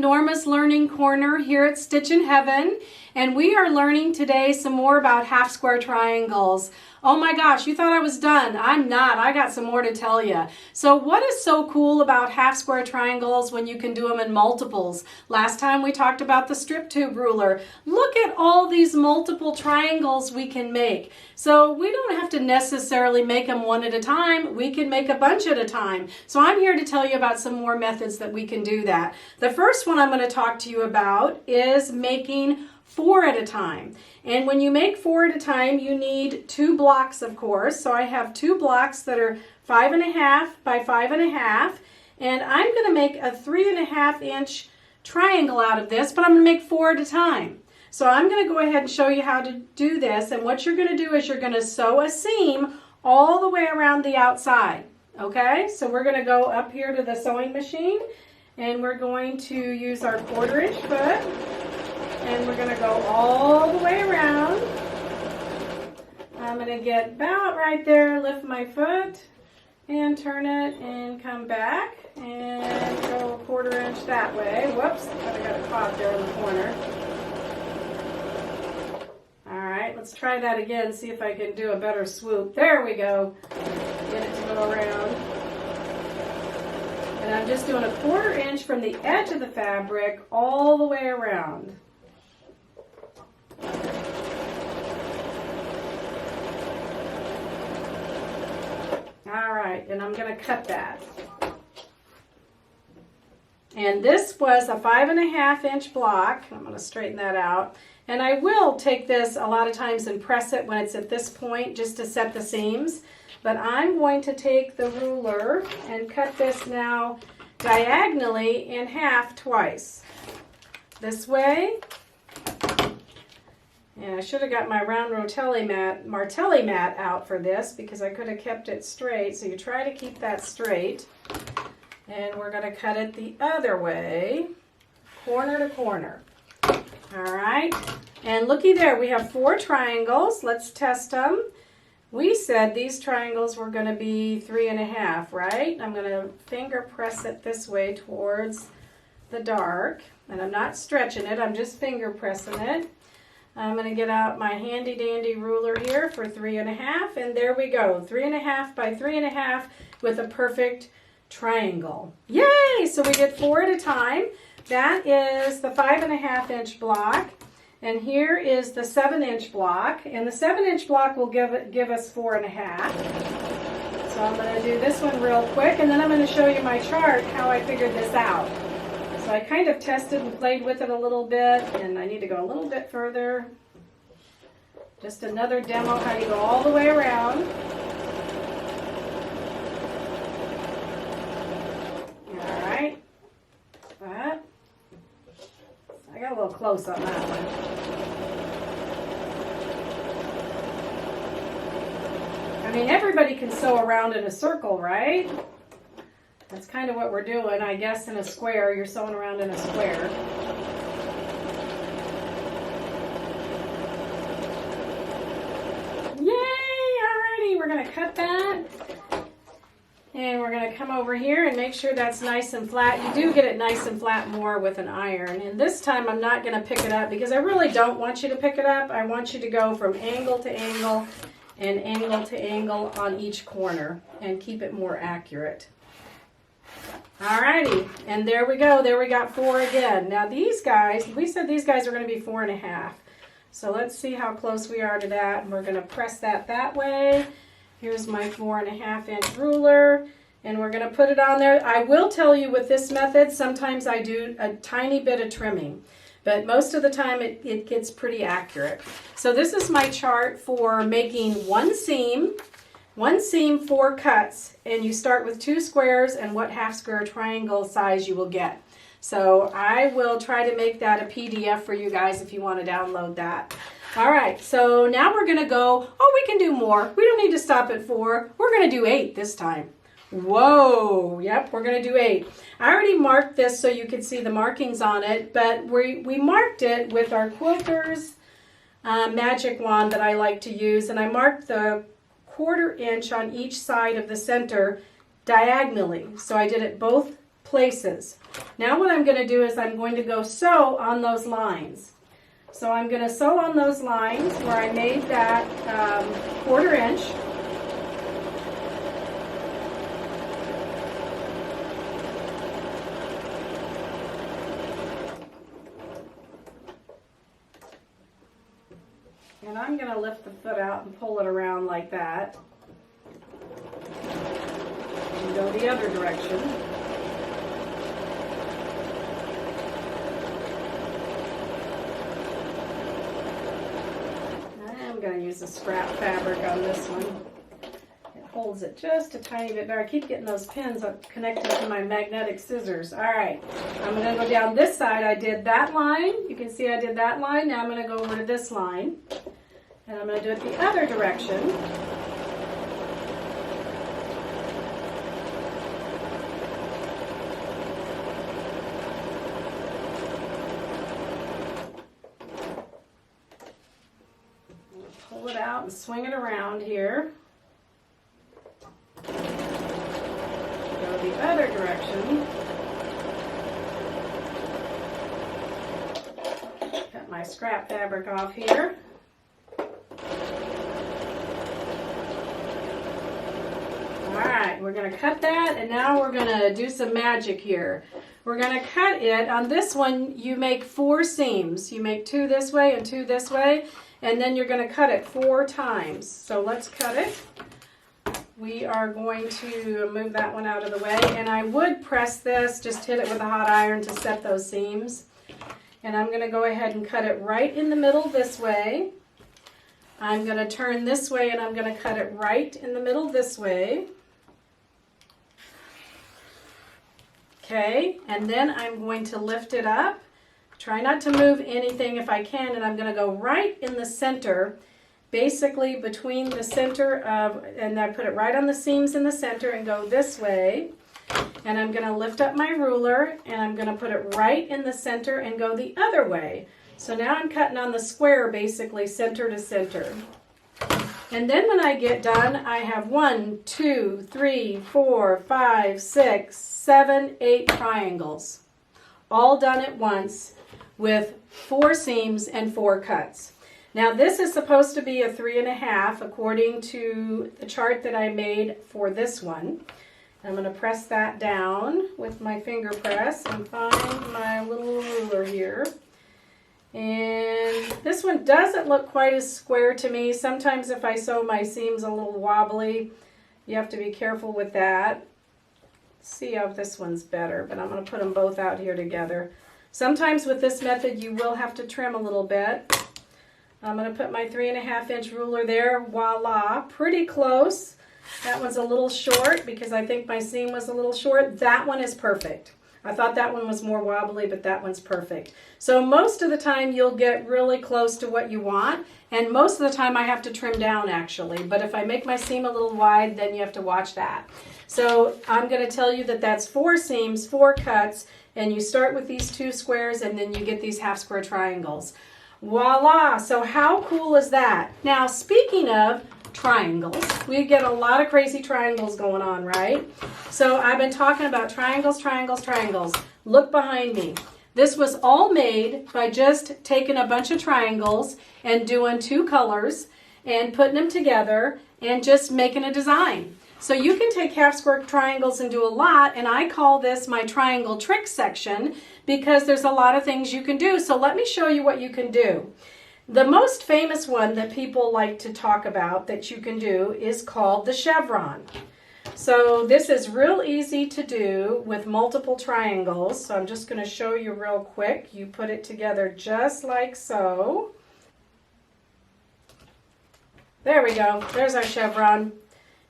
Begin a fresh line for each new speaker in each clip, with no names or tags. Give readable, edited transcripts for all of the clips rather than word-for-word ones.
Norma's Learning Corner here at Stitchin Heaven, and we are learning today some more about half square triangles. Oh my gosh, you thought I was done. I'm not. I got some more to tell you. So what is so cool about half square triangles when you can do them in multiples? Last time we talked about the strip tube ruler. Look at all these multiple triangles we can make. So we don't have to necessarily make them one at a time. We can make a bunch at a time. So I'm here to tell you about some more methods that we can do that. The first one I'm going to talk to you about is making 4 at a time. And when you make 4 at a time, you need 2 blocks, of course. So I have 2 blocks that are 5.5 by 5.5, and I'm going to make a 3.5 inch triangle out of this, but I'm going to make 4 at a time. So I'm going to go ahead and show you how to do this, and what you're going to do is you're going to sew a seam all the way around the outside. Okay, so we're going to go up here to the sewing machine, and we're going to use our 1/4 inch foot. And we're going to go all the way around. I'm going to get about right there, lift my foot, and turn it and come back and go 1/4 inch that way. Whoops, I got it caught there in the corner. Alright, let's try that again, see if I can do a better swoop. There we go. Get it to go around. And I'm just doing a 1/4 inch from the edge of the fabric all the way around. Alright, and I'm going to cut that. And this was a 5.5 inch block. I'm going to straighten that out. And I will take this a lot of times and press it when it's at this point just to set the seams. But I'm going to take the ruler and cut this now diagonally in half twice. This way. And I should have got my round Martelli mat out for this because I could have kept it straight. So you try to keep that straight. And we're going to cut it the other way, corner to corner. All right. And looky there, we have 4 triangles. Let's test them. We said these triangles were going to be 3.5, right? I'm going to finger press it this way towards the dark. And I'm not stretching it, I'm just finger pressing it. I'm going to get out my handy dandy ruler here for 3.5, and there we go, 3.5 by 3.5 with a perfect triangle. Yay! So we did 4 at a time. That is the 5.5 inch block, and here is the 7 inch block, and the 7 inch block will give us 4.5. So I'm going to do this one real quick, and then I'm going to show you my chart how I figured this out. So I kind of tested and played with it a little bit, and I need to go a little bit further. Just another demo how you go all the way around. Alright. That. I got a little close on that one. I mean, everybody can sew around in a circle, right? That's kind of what we're doing, I guess, in a square. You're sewing around in a square. Yay! Alrighty, we're going to cut that. And we're going to come over here and make sure that's nice and flat. You do get it nice and flat more with an iron. And this time I'm not going to pick it up because I really don't want you to pick it up. I want you to go from angle to angle and angle to angle on each corner and keep it more accurate. Alrighty, and there we go. There we got 4 again. Now these guys, we said these guys are going to be 4.5. So let's see how close we are to that. And we're going to press that way. Here's my 4.5 inch ruler, and we're going to put it on there. I will tell you with this method, sometimes I do a tiny bit of trimming, but most of the time it gets pretty accurate. So this is my chart for making 1 seam, 4 cuts, and you start with 2 squares and what half square triangle size you will get. So I will try to make that a PDF for you guys if you want to download that. Alright, so now we're going to go, we can do more. We don't need to stop at 4. We're going to do 8 this time. Whoa, yep, we're going to do 8. I already marked this so you could see the markings on it, but we marked it with our quilter's magic wand that I like to use, and I marked the 1/4 inch on each side of the center diagonally. So I did it both places. Now what I'm going to do is I'm going to go sew on those lines. So I'm going to sew on those lines where I made that 1/4 inch. And I'm going to lift the foot out and pull it around like that. And go the other direction. I'm going to use a scrap fabric on this one. It holds it just a tiny bit better. I keep getting those pins connected to my magnetic scissors. All right, I'm going to go down this side. I did that line. You can see I did that line. Now I'm going to go over to this line. And I'm going to do it the other direction. Pull it out and swing it around here. Go the other direction. Cut my scrap fabric off here. Alright, we're going to cut that, and now we're going to do some magic here. We're going to cut it. On this one, you make 4 seams. You make 2 this way and 2 this way, and then you're going to cut it 4 times. So let's cut it. We are going to move that one out of the way, and I would press this, just hit it with a hot iron to set those seams. And I'm going to go ahead and cut it right in the middle this way. I'm going to turn this way, and I'm going to cut it right in the middle this way. Okay, and then I'm going to lift it up. Try not to move anything if I can, and I'm going to go right in the center, basically between the center of, and I put it right on the seams in the center and go this way. And I'm going to lift up my ruler, and I'm going to put it right in the center and go the other way. So now I'm cutting on the square, basically center to center. And then when I get done, I have 1, 2, 3, 4, 5, 6, 7, 8 triangles, all done at once with 4 seams and 4 cuts. Now this is supposed to be a 3.5 according to the chart that I made for this one. I'm going to press that down with my finger press and find my little ruler here. And this one doesn't look quite as square to me. Sometimes if I sew my seams a little wobbly, you have to be careful with that. See if this one's better, but I'm going to put them both out here together. Sometimes with this method you will have to trim a little bit. I'm going to put my 3.5-inch ruler there. Voila, pretty close. That one's a little short because I think my seam was a little short. That one is perfect. I thought that one was more wobbly, but that one's perfect. So most of the time you'll get really close to what you want, and most of the time I have to trim down actually. But if I make my seam a little wide, then you have to watch that. So I'm going to tell you that that's 4 seams, 4 cuts, and you start with these 2 squares and then you get these half square triangles. Voila! So how cool is that? Now speaking of triangles, we get a lot of crazy triangles going on, right? So I've been talking about triangles, triangles, triangles. Look behind me. This was all made by just taking a bunch of triangles and doing 2 colors and putting them together and just making a design. So you can take half square triangles and do a lot, and I call this my triangle trick section because there's a lot of things you can do. So let me show you what you can do. The most famous one that people like to talk about that you can do is called the chevron. So this is real easy to do with multiple triangles. So I'm just going to show you real quick. You put it together just like so. There we go. There's our chevron.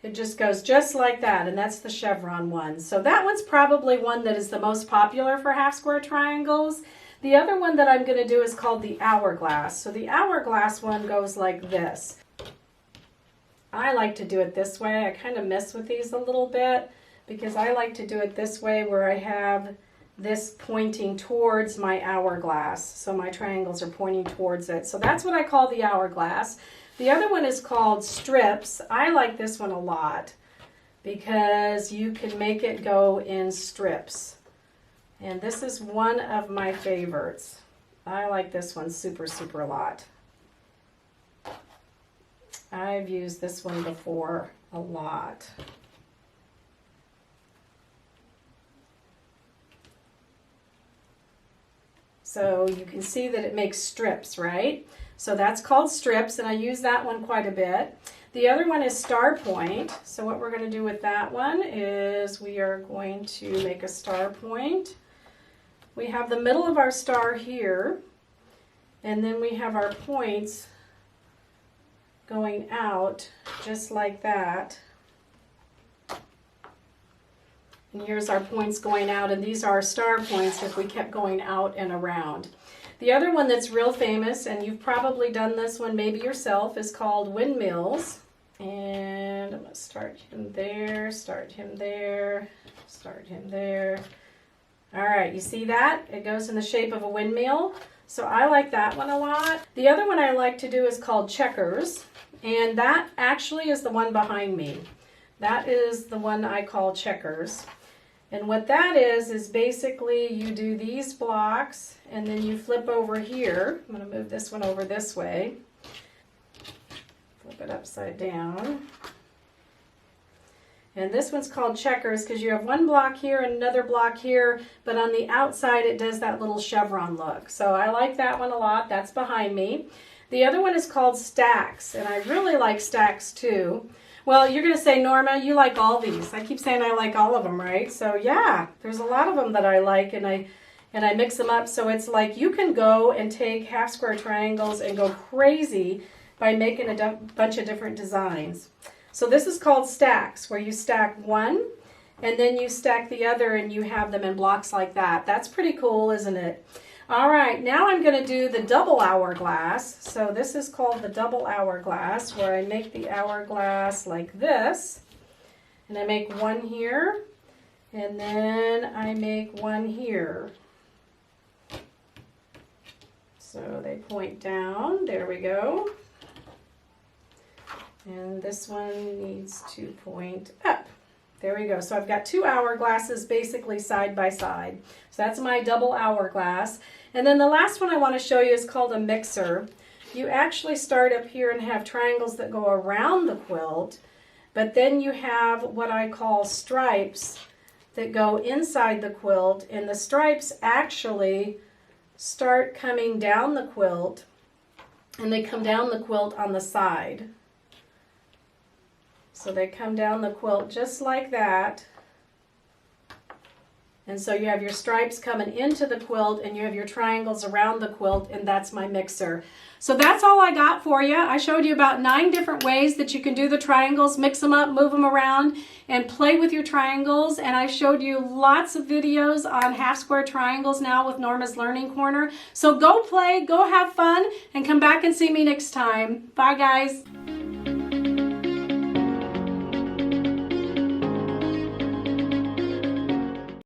It just goes just like that, and that's the chevron one. So that one's probably one that is the most popular for half square triangles. The other one that I'm going to do is called the hourglass. So the hourglass one goes like this. I like to do it this way. I kind of mess with these a little bit because I like to do it this way where I have this pointing towards my hourglass. So my triangles are pointing towards it. So that's what I call the hourglass. The other one is called strips. I like this one a lot because you can make it go in strips. And this is one of my favorites. I like this one super, super a lot. I've used this one before a lot. So you can see that it makes strips, right? So that's called strips, and I use that one quite a bit. The other one is star point. So what we're going to do with that one is we are going to make a star point. We have the middle of our star here, and then we have our points going out just like that. And here's our points going out, and these are our star points if we kept going out and around. The other one that's real famous, and you've probably done this one maybe yourself, is called windmills. And I'm going to start him there, start him there, start him there. All right, you see that? It goes in the shape of a windmill. So I like that one a lot. The other one I like to do is called checkers, and that actually is the one behind me. That is the one I call checkers. And what that is basically you do these blocks and then you flip over here. I'm going to move this one over this way. Flip it upside down. And this one's called checkers because you have one block here and another block here, but on the outside it does that little chevron look. So I like that one a lot. That's behind me. The other one is called stacks, and I really like stacks too. Well, you're going to say, Norma, you like all these. I keep saying I like all of them, right? So yeah, there's a lot of them that I like, and I mix them up. So it's like you can go and take half square triangles and go crazy by making a bunch of different designs. So this is called stacks, where you stack one and then you stack the other and you have them in blocks like that. That's pretty cool, isn't it? All right, now I'm going to do the double hourglass. So this is called the double hourglass, where I make the hourglass like this. And I make one here, and then I make one here. So they point down. There we go. And this one needs to point up. There we go. So I've got two hourglasses basically side by side. So that's my double hourglass. And then the last one I want to show you is called a mixer. You actually start up here and have triangles that go around the quilt, but then you have what I call stripes that go inside the quilt, and the stripes actually start coming down the quilt, and they come down the quilt on the side. So they come down the quilt just like that. And so you have your stripes coming into the quilt and you have your triangles around the quilt, and that's my mixer. So that's all I got for you. I showed you about 9 different ways that you can do the triangles, mix them up, move them around, and play with your triangles. And I showed you lots of videos on half square triangles now with Norma's Learning Corner. So go play, go have fun, and come back and see me next time. Bye guys.